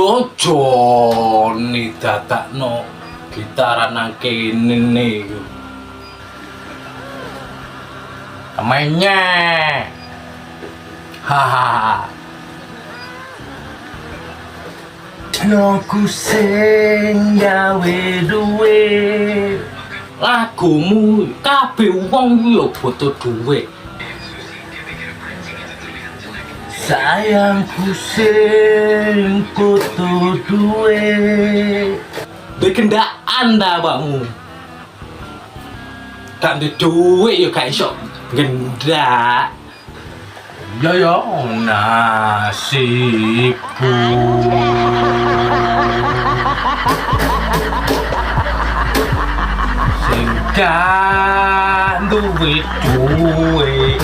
Ojo ni dadakno gitaran nang kene niku. Mainnya. Hahaha. Aku sing gawe duwe. Lagumu kabeh wong yo butuh duwe. Sayangku sing butuh duwe. Bekendak anda bakmu. Tak ada duit yo gak iso gendak. Ya nasibku. Sing gak duwe duwe.